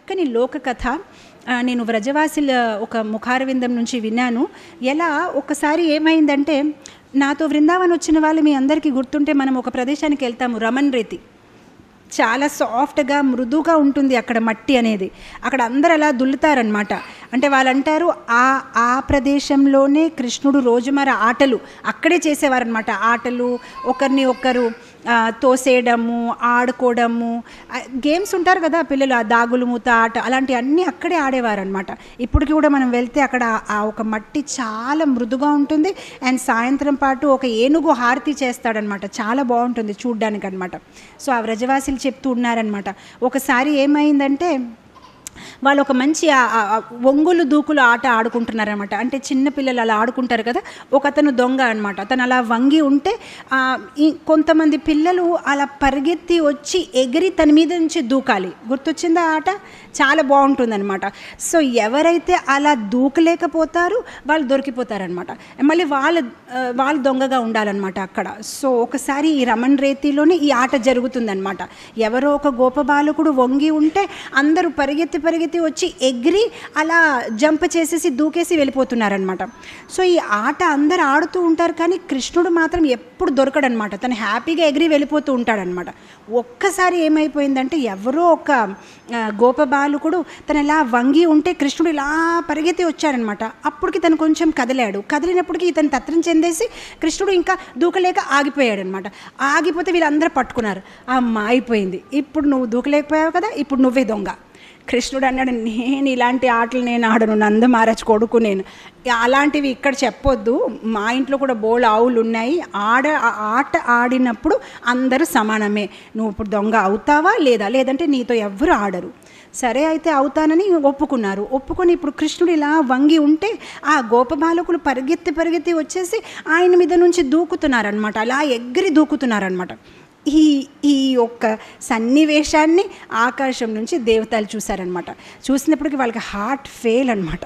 చక్కని లోక కథ నేను వ్రజవాసుల ఒక ముఖారవిందం నుంచి విన్నాను. ఎలా ఒకసారి ఏమైందంటే, నాతో బృందావన్ వచ్చిన వాళ్ళు మీ అందరికీ గుర్తుంటే, మనం ఒక ప్రదేశానికి వెళ్తాము, రమణ్ రేతి. చాలా సాఫ్ట్గా మృదువుగా ఉంటుంది అక్కడ మట్టి అనేది. అక్కడ అందరు అలా దుల్లుతారనమాట. అంటే వాళ్ళు అంటారు ఆ ప్రదేశంలోనే కృష్ణుడు రోజుమర ఆటలు అక్కడే చేసేవారనమాట. ఆటలు ఒకరిని ఒకరు తోసేయడము, ఆడుకోవడము, గేమ్స్ ఉంటారు కదా పిల్లలు, ఆ దాగులు మూత ఆట, అలాంటివన్నీ అక్కడే ఆడేవారనమాట. ఇప్పటికి కూడా మనం వెళ్తే అక్కడ ఆ ఒక మట్టి చాలా మృదుగా ఉంటుంది. అండ్ సాయంత్రం పాటు ఒక ఏనుగు హారతి చేస్తాడనమాట, చాలా బాగుంటుంది చూడ్డానికి అనమాట. సో ఆ వ్రజవాసులు చెప్తూ ఉన్నారనమాట. ఒకసారి ఏమైందంటే, వాళ్ళు ఒక మంచి ఒంగులు దూకులు ఆట ఆడుకుంటున్నారనమాట. అంటే చిన్నపిల్లలు అలా ఆడుకుంటారు కదా. ఒక అతను దొంగ అనమాట. అతను అలా వంగి ఉంటే కొంతమంది పిల్లలు అలా పరిగెత్తి వచ్చి ఎగిరి తన మీద నుంచి దూకాలి. గుర్తొచ్చిందా ఆట? చాలా బాగుంటుందన్నమాట. సో ఎవరైతే అలా దూకలేకపోతారో వాళ్ళు దొరికిపోతారనమాట. మళ్ళీ వాళ్ళు దొంగగా ఉండాలన్నమాట అక్కడ. సో ఒకసారి ఈ రమణ్ రేతిలోనే ఈ ఆట జరుగుతుందన్నమాట. ఎవరో ఒక గోపబాలకుడు వంగి ఉంటే అందరూ పరిగెత్తి వచ్చి ఎగిరి అలా జంప్ చేసేసి దూకేసి వెళ్ళిపోతున్నారనమాట. సో ఈ ఆట అందరు ఆడుతూ ఉంటారు, కానీ కృష్ణుడు మాత్రం ఎప్పుడు దొరకడనమాట. తను హ్యాపీగా ఎగిరి వెళ్ళిపోతూ ఉంటాడనమాట. ఒక్కసారి ఏమైపోయిందంటే, ఎవరో ఒక గోపబాలకుడు తను ఇలా వంగి ఉంటే కృష్ణుడు ఇలా పరిగెత్తి వచ్చాడనమాట. అప్పటికి తను కొంచెం కదిలినప్పటికీ ఇతను తత్రం చెందేసి కృష్ణుడు ఇంకా దూకలేక ఆగిపోయాడనమాట. ఆగిపోతే వీళ్ళందరూ పట్టుకున్నారు. అమ్మ అయిపోయింది, ఇప్పుడు నువ్వు దూకలేకపోయావు కదా, ఇప్పుడు నువ్వే దొంగ. కృష్ణుడు అన్నాడు, నేను ఇలాంటి ఆటలు నేను ఆడను, నంద మహారాజ్ కొడుకు నేను, అలాంటివి ఇక్కడ చెప్పొద్దు, మా ఇంట్లో కూడా బోళ్ళు ఆవులు ఉన్నాయి, ఆట ఆడినప్పుడు అందరూ సమానమే, నువ్వు ఇప్పుడు దొంగ అవుతావా లేదంటే నీతో ఎవ్వరు ఆడరు. సరే అయితే అవుతానని ఒప్పుకొని ఇప్పుడు కృష్ణుడు ఇలా వంగి ఉంటే ఆ గోపబాలకులు పరిగెత్తి వచ్చేసి ఆయన మీద నుంచి దూకుతున్నారనమాట. అలా ఎగిరి దూకుతున్నారనమాట. ఈ యొక్క సన్నివేశాన్ని ఆకాశం నుంచి దేవతలు చూశారనమాట. చూసినప్పటికీ వాళ్ళకి హార్ట్ ఫెయిల్ అనమాట.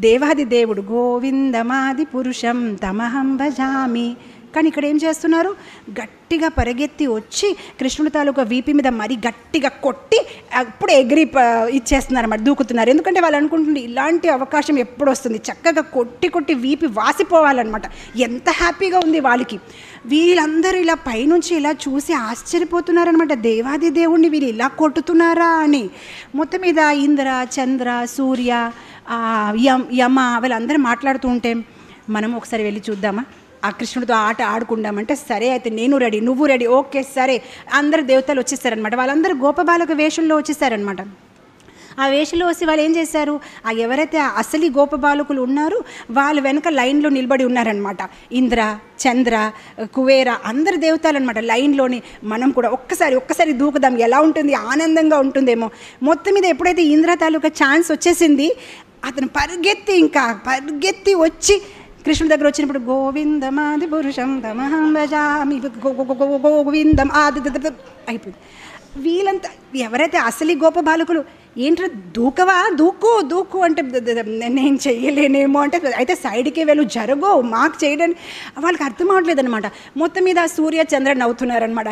దేవాది దేవుడు గోవిందమాది పురుషం తమహం భజామి, కానీ ఇక్కడ ఏం చేస్తున్నారు, గట్టిగా పరిగెత్తి వచ్చి కృష్ణుడి తాలూకా వీపి మీద మరీ గట్టిగా కొట్టి అప్పుడు ఎగిరి ఇచ్చేస్తున్నారు అన్నమాట, దూకుతున్నారు. ఎందుకంటే వాళ్ళు అనుకుంటుండే ఇలాంటి అవకాశం ఎప్పుడు వస్తుంది, చక్కగా కొట్టి వీపి వాసిపోవాలన్నమాట. ఎంత హ్యాపీగా ఉంది వాళ్ళకి. వీళ్ళందరూ ఇలా పైనుంచి ఇలా చూసి ఆశ్చర్యపోతున్నారనమాట, దేవాది దేవుణ్ణి వీళ్ళు ఇలా కొట్టుతున్నారా అని. మొత్తం మీద ఇంద్ర, చంద్ర, సూర్య, యమ వీళ్ళందరూ మాట్లాడుతూ ఉంటే, మనం ఒకసారి వెళ్ళి చూద్దామా, ఆ కృష్ణుడితో ఆట ఆడుకుందామంటే, సరే అయితే నేను రెడీ, నువ్వు రెడీ, ఓకే సరే. అందరు దేవతలు వచ్చేసారనమాట. వాళ్ళందరూ గోపబాలక వేషంలో వచ్చేసారనమాట. ఆ వేషంలో వచ్చి వాళ్ళు ఏం చేశారు, ఎవరైతే అసలు గోపబాలకులు ఉన్నారో వాళ్ళు వెనక లైన్లో నిలబడి ఉన్నారనమాట. ఇంద్ర, చంద్ర, కువేర అందరు దేవతలు అనమాట లైన్లోని. మనం కూడా ఒక్కసారి దూకుదాం, ఎలా ఉంటుంది, ఆనందంగా ఉంటుందేమో. మొత్తం మీద ఎప్పుడైతే ఇంద్ర తాలూకా ఛాన్స్ వచ్చేసింది, అతను పరిగెత్తి వచ్చి కృష్ణుడి దగ్గర వచ్చినప్పుడు గోవిందమాది పురుషం తమహం భజామి గోవిందం ఆది అయిపోయింది. వీళ్ళంతా ఎవరైతే అసలు గోప బాలకులు, ఏంట్రా దూకవా, దూకు అంటే నేను చెయ్యలేనేమో అంటే, అయితే సైడ్కే వెళ్ళు, జరగో మాకు చేయడానికి వాళ్ళకి అర్థం అవ్వట్లేదు అనమాట. మొత్తం మీద సూర్య చంద్ర నవ్వుతున్నారనమాట.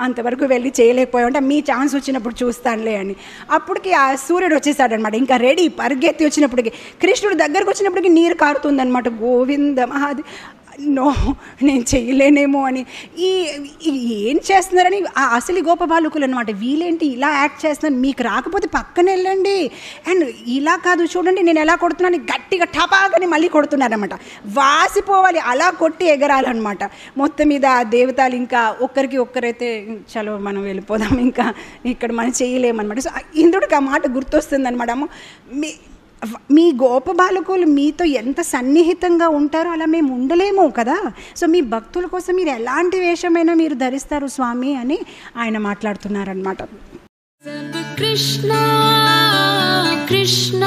అంతవరకు వెళ్ళి చేయలేకపోయామంటే మీ ఛాన్స్ వచ్చినప్పుడు చూస్తానులే అని. అప్పటికి ఆ సూర్యుడు వచ్చేసాడనమాట, ఇంకా రెడీ. పరిగెత్తి వచ్చినప్పటికి కృష్ణుడు దగ్గరకు వచ్చినప్పటికి నీరు కారుతుందనమాట. గోవిందం అది నో, నేను చెయ్యలేనేమో అని ఏం చేస్తున్నారని ఆ అసలు గోపబాలకులు అనమాట. వీళ్ళేంటి ఇలా యాక్ట్ చేస్తున్నారు, మీకు రాకపోతే పక్కన వెళ్ళండి, అండ్ ఇలా కాదు చూడండి నేను ఎలా కొడుతున్నాను, గట్టిగా టపాకని మళ్ళీ కొడుతున్నారనమాట. వాసిపోవాలి, అలా కొట్టి ఎగరాలన్నమాట. మొత్తం మీద ఆ దేవతలు ఇంకా ఒక్కరైతే చలో మనం వెళ్ళిపోదాం, ఇంకా ఇక్కడ మనం చేయలేమన్నమాట. సో ఇంద్రుడికి ఆ మాట గుర్తొస్తుంది అనమాట. మీ గోపబాలకులు మీతో ఎంత సన్నిహితంగా ఉంటారో అలా మేము ఉండలేము కదా. సో మీ భక్తుల కోసం మీరు ఎలాంటి వేషమైనా మీరు ధరిస్తారు స్వామి అని ఆయన మాట్లాడుతున్నారనమాట. కృష్ణ కృష్ణ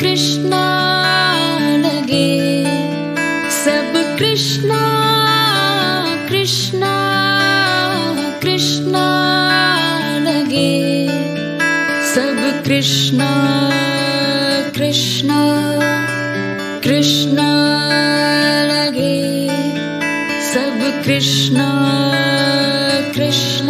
కృష్ణ లగే సబ్ కృష్ణ కృష్ణ కృష్ణ లగే సబ్ కృష్ణ कृष्ण कृष्ण लगे सब कृष्ण कृष्ण